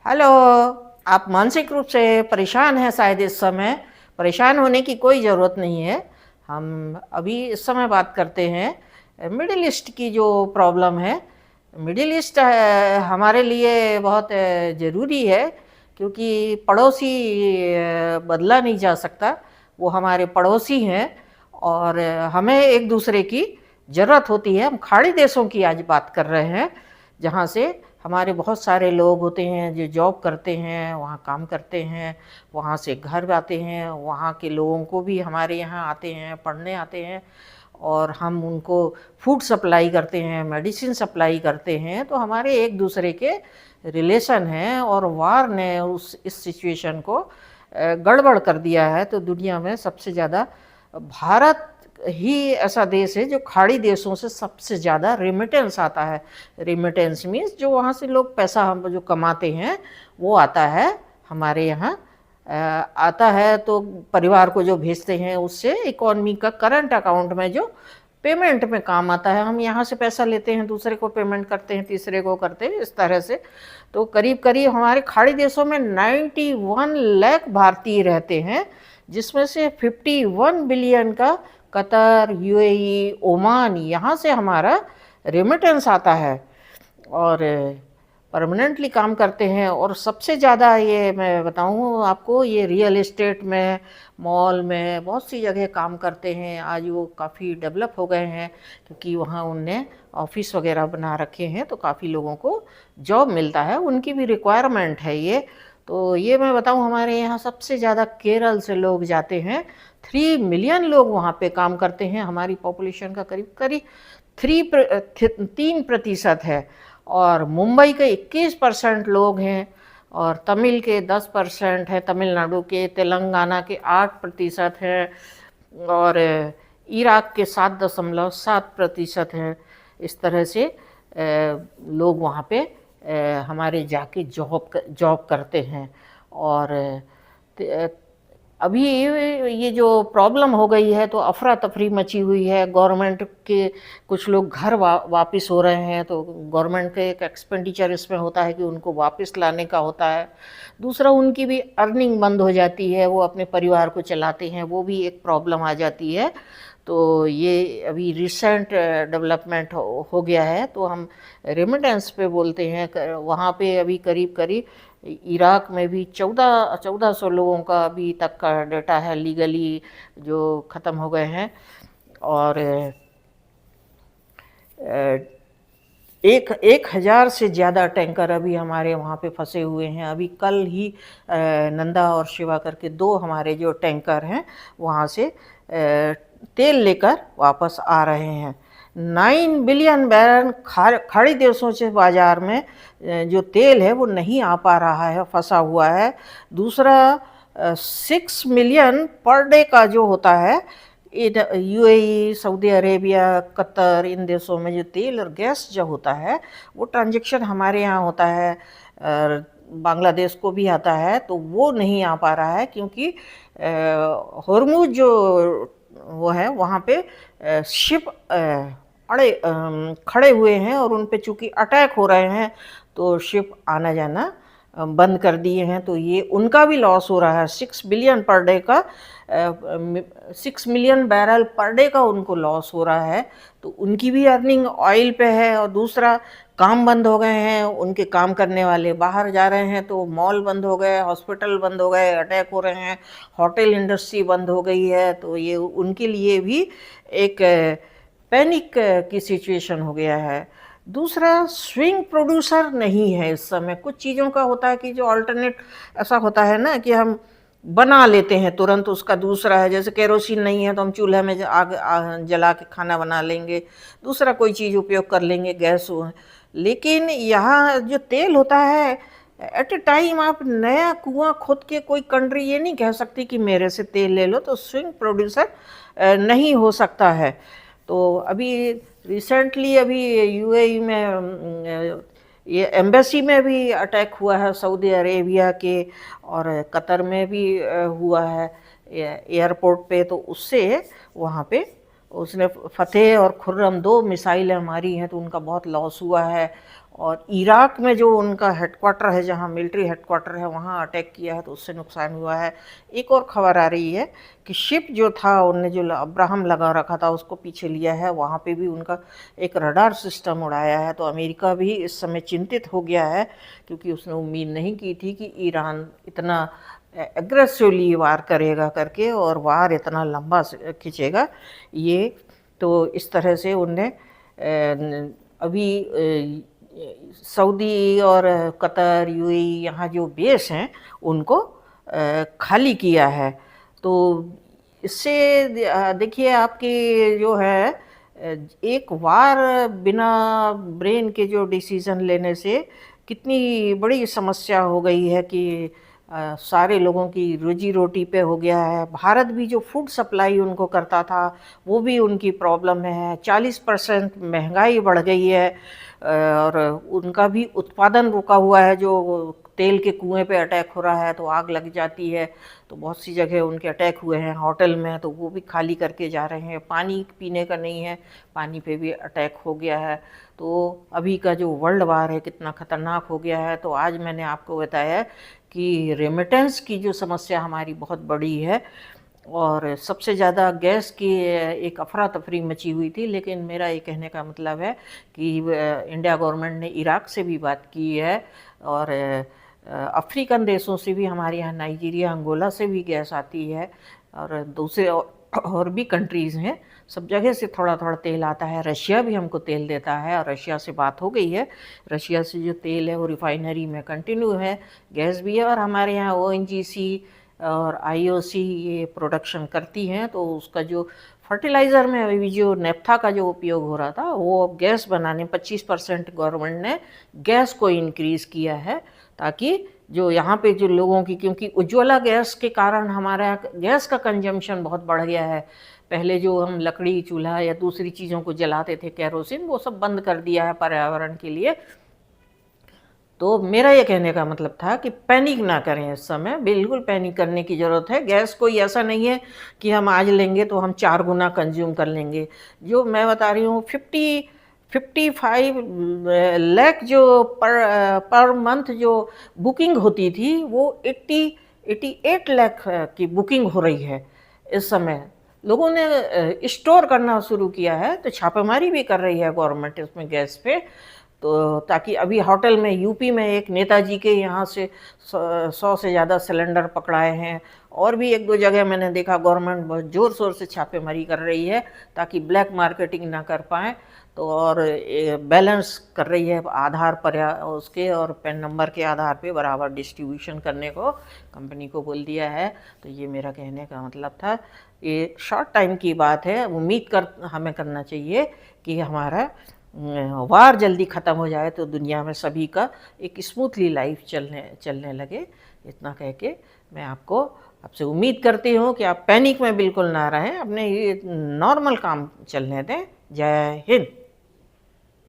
Hello. आप मानसिक रूप से परेशान हैं शायद इस समय। परेशान होने की कोई ज़रूरत नहीं है। हम अभी इस समय बात करते हैं मिडिल ईस्ट की जो प्रॉब्लम है। मिडिल ईस्ट हमारे लिए बहुत ज़रूरी है, क्योंकि पड़ोसी बदला नहीं जा सकता। वो हमारे पड़ोसी हैं और हमें एक दूसरे की ज़रूरत होती है। हम खाड़ी देशों की आज बात कर रहे हैं, जहाँ से हमारे बहुत सारे लोग होते हैं जो जॉब करते हैं, वहाँ काम करते हैं, वहाँ से घर आते हैं। वहाँ के लोगों को भी हमारे यहाँ आते हैं, पढ़ने आते हैं, और हम उनको फूड सप्लाई करते हैं, मेडिसिन सप्लाई करते हैं। तो हमारे एक दूसरे के रिलेशन हैं, और वार ने इस सिचुएशन को गड़बड़ कर दिया है। तो दुनिया में सबसे ज़्यादा भारत ही ऐसा देश है जो खाड़ी देशों से सबसे ज़्यादा रेमिटेंस आता है। रेमिटेंस मीन्स जो वहाँ से लोग पैसा हम जो कमाते हैं वो आता है हमारे यहाँ आता है। तो परिवार को जो भेजते हैं उससे इकोनॉमी का करंट अकाउंट में जो पेमेंट में काम आता है। हम यहाँ से पैसा लेते हैं, दूसरे को पेमेंट करते हैं, तीसरे को करते हैं, इस तरह से। तो करीब करीब हमारे खाड़ी देशों में 91 लाख भारतीय रहते हैं, जिसमें से 51 बिलियन का कतर, यूएई, ओमान, यहाँ से हमारा रेमिटेंस आता है और परमानेंटली काम करते हैं। और सबसे ज़्यादा ये मैं बताऊँ आपको, ये रियल एस्टेट में, मॉल में, बहुत सी जगह काम करते हैं। आज वो काफ़ी डेवलप हो गए हैं, क्योंकि वहाँ उनने ऑफिस वगैरह बना रखे हैं, तो काफ़ी लोगों को जॉब मिलता है, उनकी भी रिक्वायरमेंट है ये। तो ये मैं बताऊँ, हमारे यहाँ सबसे ज़्यादा केरल से लोग जाते हैं। 3 मिलियन लोग वहाँ पे काम करते हैं। हमारी पॉपुलेशन का करीब करीब 3% है। और मुंबई के 21% लोग हैं, और तमिल के 10% हैं, तमिलनाडु के, तेलंगाना के 8% हैं, और इराक के 7.7% हैं। इस तरह से लोग वहाँ पे हमारे जाके जॉब करते हैं। और अभी ये जो प्रॉब्लम हो गई है, तो अफरा तफरी मची हुई है। गवर्नमेंट के कुछ लोग घर वापस हो रहे हैं, तो गवर्नमेंट का एक एक्सपेंडिचर इसमें होता है कि उनको वापस लाने का होता है। दूसरा, उनकी भी अर्निंग बंद हो जाती है, वो अपने परिवार को चलाते हैं, वो भी एक प्रॉब्लम आ जाती है। तो ये अभी रिसेंट डेवलपमेंट हो गया है। तो हम रेमिटेंस पे बोलते हैं। वहाँ पे अभी करीब करीब इराक में भी 1400 लोगों का अभी तक का डेटा है लीगली जो ख़त्म हो गए हैं। और 1,000 से ज़्यादा टैंकर अभी हमारे वहाँ पे फंसे हुए हैं। अभी कल ही नंदा और शिवा करके 2 हमारे जो टैंकर हैं वहाँ से तेल लेकर वापस आ रहे हैं। 9 बिलियन बैरल खाड़ी देशों से बाज़ार में जो तेल है वो नहीं आ पा रहा है, फंसा हुआ है। दूसरा, 6 मिलियन पर डे का जो होता है, यूएई, सऊदी अरेबिया, कतर, इन देशों में जो तेल और गैस जो होता है वो ट्रांजैक्शन हमारे यहाँ होता है, बांग्लादेश को भी आता है, तो वो नहीं आ पा रहा है, क्योंकि हॉर्मुज जो वो है वहाँ पे शिप खड़े हुए हैं, और उन पे चूँकि अटैक हो रहे हैं, तो शिप आना जाना बंद कर दिए हैं। तो ये उनका भी लॉस हो रहा है। 6 बिलियन पर डे का 6 मिलियन बैरल पर डे का उनको लॉस हो रहा है। तो उनकी भी अर्निंग ऑयल पे है। और दूसरा, काम बंद हो गए हैं, उनके काम करने वाले बाहर जा रहे हैं, तो मॉल बंद हो गए, हॉस्पिटल बंद हो गए, अटैक हो रहे हैं, होटल इंडस्ट्री बंद हो गई है। तो ये उनके लिए भी एक पैनिक की सिचुएशन हो गया है। दूसरा, स्विंग प्रोड्यूसर नहीं है इस समय। कुछ चीज़ों का होता है कि जो अल्टरनेट ऐसा होता है ना, कि हम बना लेते हैं तुरंत उसका दूसरा है। जैसे केरोसिन नहीं है तो हम चूल्हे में आग जला के खाना बना लेंगे, दूसरा कोई चीज़ उपयोग कर लेंगे, गैस हो। लेकिन यहाँ जो तेल होता है, एट ए टाइम आप नया कुआं खोद के, कोई कंट्री ये नहीं कह सकती कि मेरे से तेल ले लो। तो स्विंग प्रोड्यूसर नहीं हो सकता है। तो अभी रिसेंटली अभी यूएई में ये एम्बेसी में भी अटैक हुआ है, सऊदी अरेबिया के, और कतर में भी हुआ है एयरपोर्ट पे। तो उससे वहाँ पे उसने फतेह और खुर्रम 2 मिसाइलें हमारी हैं, तो उनका बहुत लॉस हुआ है। और इराक में जो उनका हेडक्वार्टर है, जहाँ मिलिट्री हेडक्वार्टर है, वहाँ अटैक किया है तो उससे नुकसान हुआ है। एक और खबर आ रही है कि शिप जो था उनने जो अब्राहम लगा रखा था उसको पीछे लिया है, वहाँ पे भी उनका एक रडार सिस्टम उड़ाया है। तो अमेरिका भी इस समय चिंतित हो गया है, क्योंकि उसने उम्मीद नहीं की थी कि ईरान इतना एग्रेसिवली वार करेगा करके, और वार इतना लंबा खिंचेगा ये। तो इस तरह से उनने अभी सऊदी और कतर, यूएई, यहाँ जो बेस हैं उनको खाली किया है। तो इससे देखिए आपकी जो है एक वार बिना ब्रेन के जो डिसीजन लेने से कितनी बड़ी समस्या हो गई है कि सारे लोगों की रोजी रोटी पे हो गया है। भारत भी जो फूड सप्लाई उनको करता था वो भी उनकी प्रॉब्लम है। 40% महंगाई बढ़ गई है, और उनका भी उत्पादन रुका हुआ है। जो तेल के कुएं पे अटैक हो रहा है तो आग लग जाती है, तो बहुत सी जगह उनके अटैक हुए हैं होटल में, तो वो भी खाली करके जा रहे हैं। पानी पीने का नहीं है, पानी पे भी अटैक हो गया है। तो अभी का जो वर्ल्ड वार है कितना ख़तरनाक हो गया है। तो आज मैंने आपको बताया कि रेमिटेंस की जो समस्या हमारी बहुत बड़ी है, और सबसे ज़्यादा गैस की एक अफरा तफरी मची हुई थी। लेकिन मेरा ये कहने का मतलब है कि इंडिया गवर्नमेंट ने इराक से भी बात की है, और अफ्रीकन देशों से भी, हमारे यहाँ नाइजीरिया, अंगोला से भी गैस आती है, और दूसरे और भी कंट्रीज़ हैं, सब जगह से थोड़ा थोड़ा तेल आता है। रशिया भी हमको तेल देता है, और रशिया से बात हो गई है। रशिया से जो तेल है वो रिफाइनरी में कंटिन्यू है, गैस भी है, और हमारे यहाँ ONGC और IOC ये प्रोडक्शन करती हैं। तो उसका जो फर्टिलाइज़र में अभी जो नेफ्था का जो उपयोग हो रहा था वो गैस बनाने 25% गवर्नमेंट ने गैस को इंक्रीज़ किया है, ताकि जो यहाँ पे जो लोगों की, क्योंकि उज्ज्वला गैस के कारण हमारा गैस का कंजम्पशन बहुत बढ़ गया है। पहले जो हम लकड़ी चूल्हा या दूसरी चीज़ों को जलाते थे, केरोसिन, वो सब बंद कर दिया है पर्यावरण के लिए। तो मेरा ये कहने का मतलब था कि पैनिक ना करें इस समय, बिल्कुल पैनिक करने की ज़रूरत है। गैस कोई ऐसा नहीं है कि हम आज लेंगे तो हम 4 गुना कंज्यूम कर लेंगे। जो मैं बता रही हूँ 55 लाख जो पर मंथ जो बुकिंग होती थी, वो 88 लाख की बुकिंग हो रही है इस समय। लोगों ने स्टोर करना शुरू किया है, तो छापेमारी भी कर रही है गवर्नमेंट इसमें गैस पे। तो ताकि अभी होटल में, यूपी में एक नेताजी के यहाँ से 100 से ज़्यादा सिलेंडर पकड़ाए हैं, और भी एक दो जगह मैंने देखा गवर्नमेंट बहुत ज़ोर शोर से छापेमारी कर रही है ताकि ब्लैक मार्केटिंग ना कर पाएँ। तो और बैलेंस कर रही है आधार पर, उसके और पैन नंबर के आधार पे बराबर डिस्ट्रीब्यूशन करने को कंपनी को बोल दिया है। तो ये मेरा कहने का मतलब था। ये शॉर्ट टाइम की बात है, हमें करना चाहिए कि हमारा वार जल्दी ख़त्म हो जाए, तो दुनिया में सभी का एक स्मूथली लाइफ चलने लगे। इतना कह के मैं आपसे उम्मीद करती हूँ कि आप पैनिक में बिल्कुल ना रहें, अपने ये नॉर्मल काम चलने दें। जय हिंद।